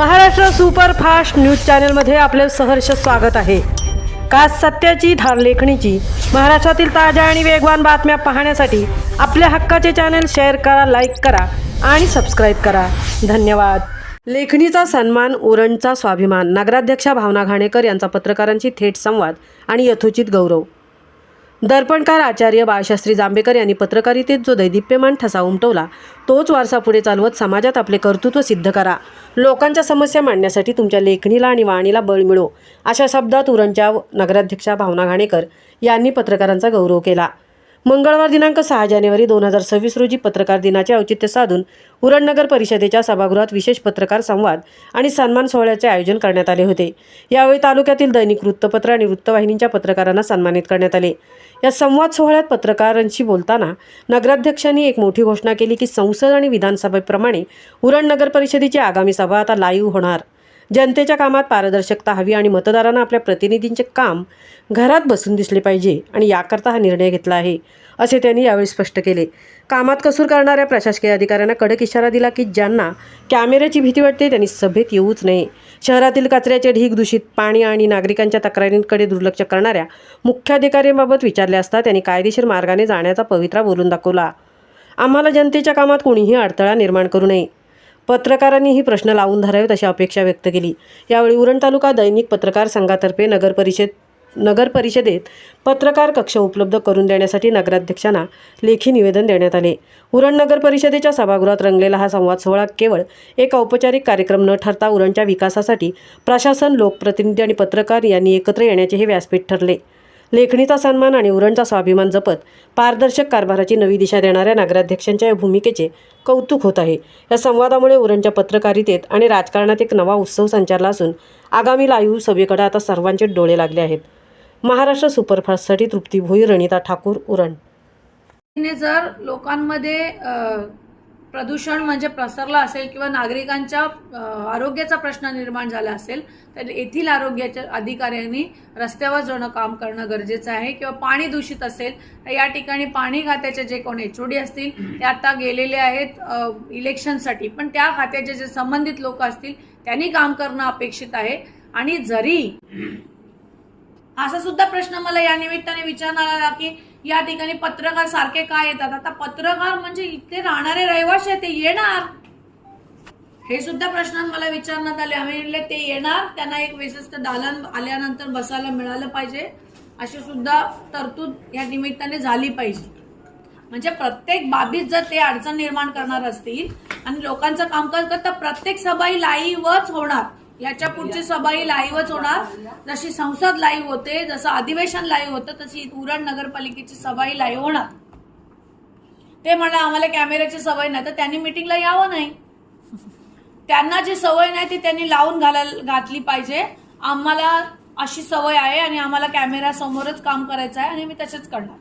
Maharashtra superfast news चॅनलमध्ये आपले सहर्ष स्वागत आहे। का सत्याची धार लेखणीची महाराष्ट्रातील ताज्या आणि वेगवान बातम्या पाहण्यासाठी आपल्या हक्काचे चॅनल शेअर करा, लाईक करा आणि सबस्क्राईब करा। धन्यवाद। लेखणीचा सन्मान, उरणचा स्वाभिमान। नगराध्यक्षा भावना घाणेकर यांचा पत्रकारांशी थेट संवाद आणि यथोचित गौरव। दर्पणकार आचार्य बाळशास्त्री जांभेकर यांनी पत्रकारितेत जो दैदिप्यमान ठसा उमटवला तोच वारसा पुढे चालवत समाजात आपले कर्तृत्व सिद्ध करा। लोकांच्या समस्या मांडण्यासाठी तुमच्या लेखणीला आणि वाणीला बळ मिळो, अशा शब्दात उरणच्या नगराध्यक्षा भावना घाणेकर यांनी पत्रकारांचा गौरव केला। मंगळवार दिनांक 6 जानेवारी 2026 रोजी पत्रकार दिनाचे औचित्य साधून उरण नगर परिषदेच्या सभागृहात विशेष पत्रकार संवाद आणि सन्मान सोहळ्याचे आयोजन करण्यात आले होते। यावेळी तालुक्यातील दैनिक वृत्तपत्र आणि वृत्तवाहिनींच्या पत्रकारांना सन्मानित करण्यात आले। या संवाद सोहळ्यात पत्रकारांशी बोलताना नगराध्यक्षांनी एक मोठी घोषणा केली की संसद आणि विधानसभेप्रमाणे उरण नगर परिषदेची आगामी सभा आता लाईव्ह होणार। जनतेच्या कामात पारदर्शकता हवी आणि मतदारांना आपल्या प्रतिनिधींचे काम घरात बसून दिसले पाहिजे आणि याकरता हा निर्णय घेतला आहे, असे त्यांनी यावेळी स्पष्ट केले। कामात कसूर करणाऱ्या प्रशासकीय अधिकाऱ्यांना कडक इशारा दिला की ज्यांना कॅमेऱ्याची भीती वाटते त्यांनी सभेत येऊच नये। शहरातील कचऱ्याचे ढीग, दूषित पाणी आणि नागरिकांच्या तक्रारींकडे दुर्लक्ष करणाऱ्या मुख्याधिकाऱ्यांबाबत विचारले असता त्यांनी कायदेशीर मार्गाने जाण्याचा पवित्रा बोलून दाखवला। आम्हाला जनतेच्या कामात कोणीही अडथळा निर्माण करू नये। पत्रकारांनीही प्रश्न लावून धरावेत अशी अपेक्षा व्यक्त केली। यावेळी उरण तालुका दैनिक पत्रकार संघातर्फे नगर परिषदेत पत्रकार कक्ष उपलब्ध करून देण्यासाठी नगराध्यक्षांना लेखी निवेदन देण्यात आले। उरण नगर परिषदेच्या सभागृहात रंगलेला हा संवाद सोहळा केवळ एक औपचारिक कार्यक्रम न ठरता उरणच्या विकासासाठी प्रशासन, लोकप्रतिनिधी आणि पत्रकार यांनी एकत्र येण्याचे हे व्यासपीठ ठरले। लेखणीचा सन्मान आणि उरणचा स्वाभिमान जपत पारदर्शक कारभाराची नवी दिशा देणाऱ्या नगराध्यक्षांच्या या भूमिकेचे कौतुक होत आहे। या संवादामुळे उरणच्या पत्रकारितेत आणि राजकारणात एक नवा उत्सव संचारला असून आगामी लाईव्ह सभेकडे आता सर्वांचे डोळे लागले आहेत। महाराष्ट्र सुपरफास्टसाठी तृप्ती भोई, रणिता ठाकूर, उरण। जर लोकांमध्ये प्रदूषण म्हणजे पसरला असेल किंवा नागरिकांच्या आरोग्याचा प्रश्न निर्माण झाला असेल तर येथील आरोग्याच्या अधिकाऱ्यांनी रस्त्यावर जाणं काम करणं गरजेचं आहे। किंवा पाणी दूषित असेल तर या ठिकाणी पाणी खात्याचे जे कोण HOD असतील ते आता गेलेले आहेत इलेक्शनसाठी, पण त्या खात्याचे जे संबंधित लोक असतील त्यांनी काम करणं अपेक्षित आहे। आणि जरी असा सुद्धा प्रश्न मला या निमित्ताने विचारणार आला की या ठिकाणी पत्रकार सारखे काय येतात, आता पत्रकार म्हणजे इथे राहणारे रहिवासी आहे, ते येणार, हे सुद्धा प्रश्न मला विचारण्यात आले। आम्ही म्हणले ते येणार, त्यांना एक विशिष्ट दालन आल्यानंतर बसायला मिळालं पाहिजे, अशी सुद्धा तरतूद या निमित्ताने झाली पाहिजे। म्हणजे प्रत्येक बाबीत जर ते अडचण निर्माण करणार असतील आणि लोकांचं कामकाज करता प्रत्येक सभा ही लाईव्हच होणार, याच्या पुढची सभा ही लाईव्हच होणार। जशी संसद लाईव्ह होते, जसं अधिवेशन लाईव्ह होतं, तशी उरण नगरपालिकेची सभा ही लाईव्ह होणार। ते म्हणा आम्हाला कॅमेऱ्याची सवय नाही, तर त्यांनी मीटिंगला यावं नाही। त्यांना जी सवय नाही ती त्यांनी लावून घातली पाहिजे। आम्हाला अशी सवय आहे आणि आम्हाला कॅमेरा समोरच काम करायचं आहे आणि मी तसेच करणार।